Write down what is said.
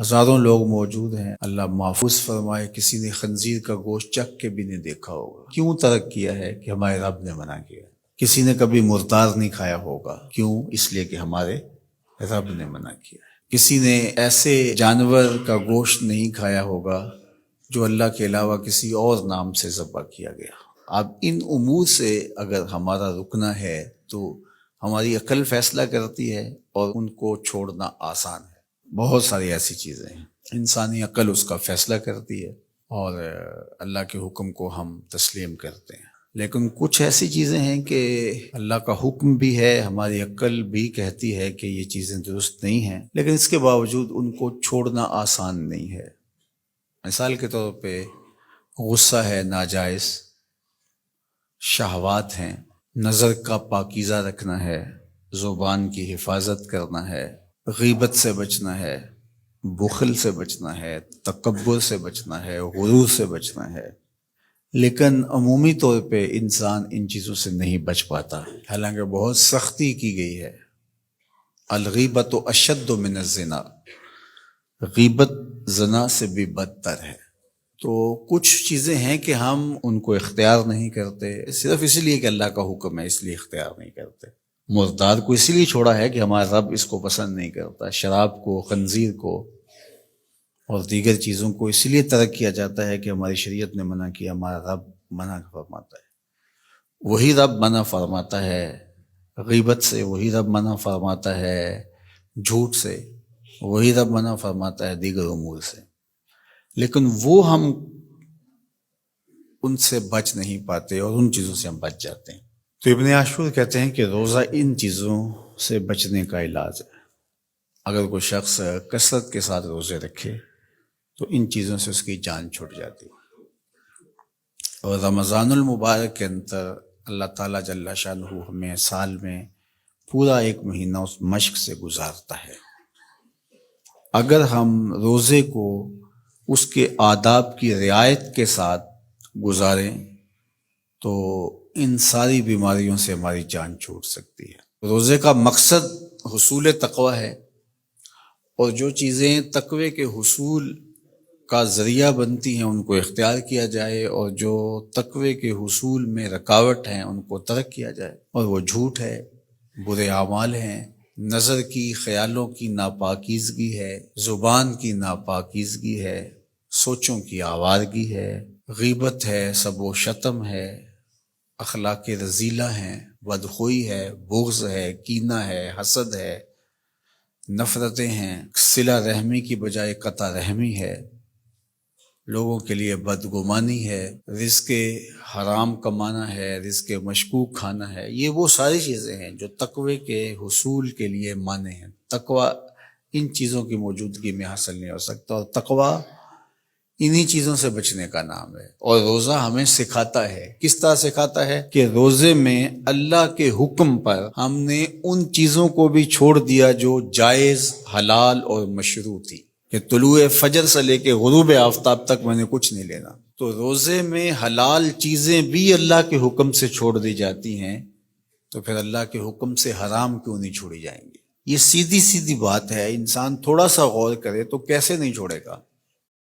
ہزاروں لوگ موجود ہیں، اللہ محفوظ فرمائے کسی نے خنزیر کا گوشت چکھ کے بھی نہیں دیکھا ہوگا۔ کیوں ترک کیا ہے؟ کہ ہمارے رب نے منع کیا۔ کسی نے کبھی مردار نہیں کھایا ہوگا، کیوں؟ اس لیے کہ ہمارے رب نے منع کیا ہے۔ کسی نے ایسے جانور کا گوشت نہیں کھایا ہوگا جو اللہ کے علاوہ کسی اور نام سے ذبح کیا گیا۔ اب ان امور سے اگر ہمارا رکنا ہے تو ہماری عقل فیصلہ کرتی ہے اور ان کو چھوڑنا آسان ہے۔ بہت ساری ایسی چیزیں ہیں، انسانی عقل اس کا فیصلہ کرتی ہے اور اللہ کے حکم کو ہم تسلیم کرتے ہیں۔ لیکن کچھ ایسی چیزیں ہیں کہ اللہ کا حکم بھی ہے، ہماری عقل بھی کہتی ہے کہ یہ چیزیں درست نہیں ہیں، لیکن اس کے باوجود ان کو چھوڑنا آسان نہیں ہے۔ مثال کے طور پہ غصہ ہے ناجائز، شہوات ہیں، نظر کا پاکیزہ رکھنا ہے، زبان کی حفاظت کرنا ہے، غیبت سے بچنا ہے، بخل سے بچنا ہے، تکبر سے بچنا ہے، غرور سے بچنا ہے۔ لیکن عمومی طور پہ انسان ان چیزوں سے نہیں بچ پاتا، حالانکہ بہت سختی کی گئی ہے۔ الغیبت اشد من الزنا، غیبت زنا سے بھی بدتر ہے۔ تو کچھ چیزیں ہیں کہ ہم ان کو اختیار نہیں کرتے، صرف اس لیے کہ اللہ کا حکم ہے اس لیے اختیار نہیں کرتے۔ مردار کو اسی لیے چھوڑا ہے کہ ہمارا رب اس کو پسند نہیں کرتا، شراب کو، خنزیر کو اور دیگر چیزوں کو اس لیے ترک کیا جاتا ہے کہ ہماری شریعت نے منع کیا، ہمارا رب منع فرماتا ہے۔ وہی رب منع فرماتا ہے غیبت سے، وہی رب منع فرماتا ہے جھوٹ سے، وہی رب منع فرماتا ہے دیگر امور سے، لیکن وہ ہم ان سے بچ نہیں پاتے اور ان چیزوں سے ہم بچ جاتے ہیں۔ تو ابن عاشور کہتے ہیں کہ روزہ ان چیزوں سے بچنے کا علاج ہے۔ اگر کوئی شخص کثرت کے ساتھ روزے رکھے تو ان چیزوں سے اس کی جان چھوٹ جاتی ہے۔ اور رمضان المبارک کے اندر اللہ تعالیٰ جل شانہ ہمیں سال میں پورا ایک مہینہ اس مشق سے گزارتا ہے۔ اگر ہم روزے کو اس کے آداب کی رعایت کے ساتھ گزاریں تو ان ساری بیماریوں سے ہماری جان چھوٹ سکتی ہے۔ روزے کا مقصد حصول تقوی ہے، اور جو چیزیں تقوی کے حصول کا ذریعہ بنتی ہیں ان کو اختیار کیا جائے، اور جو تقوی کے حصول میں رکاوٹ ہیں ان کو ترک کیا جائے۔ اور وہ جھوٹ ہے، برے اعمال ہیں، نظر کی، خیالوں کی ناپاکیزگی ہے، زبان کی ناپاکیزگی ہے، سوچوں کی آوارگی ہے، غیبت ہے، سب و شتم ہے، اخلاق رذیلہ ہیں، بدخوئی ہے، بغض ہے، کینہ ہے، حسد ہے، نفرتیں ہیں، صلہ رحمی کی بجائے قطع رحمی ہے، لوگوں کے لیے بدگمانی ہے، رزق حرام کمانا ہے، رزق مشکوک کھانا ہے۔ یہ وہ ساری چیزیں ہیں جو تقوی کے حصول کے لیے مانع ہیں۔ تقوی ان چیزوں کی موجودگی میں حاصل نہیں ہو سکتا، اور تقوی انہی چیزوں سے بچنے کا نام ہے۔ اور روزہ ہمیں سکھاتا ہے، کس طرح سکھاتا ہے؟ کہ روزے میں اللہ کے حکم پر ہم نے ان چیزوں کو بھی چھوڑ دیا جو جائز، حلال اور مشروع تھی، کہ طلوع فجر سے لے کے غروب آفتاب تک میں نے کچھ نہیں لینا۔ تو روزے میں حلال چیزیں بھی اللہ کے حکم سے چھوڑ دی جاتی ہیں، تو پھر اللہ کے حکم سے حرام کیوں نہیں چھوڑی جائیں گی؟ یہ سیدھی سیدھی بات ہے، انسان تھوڑا سا غور کرے تو کیسے نہیں چھوڑے گا۔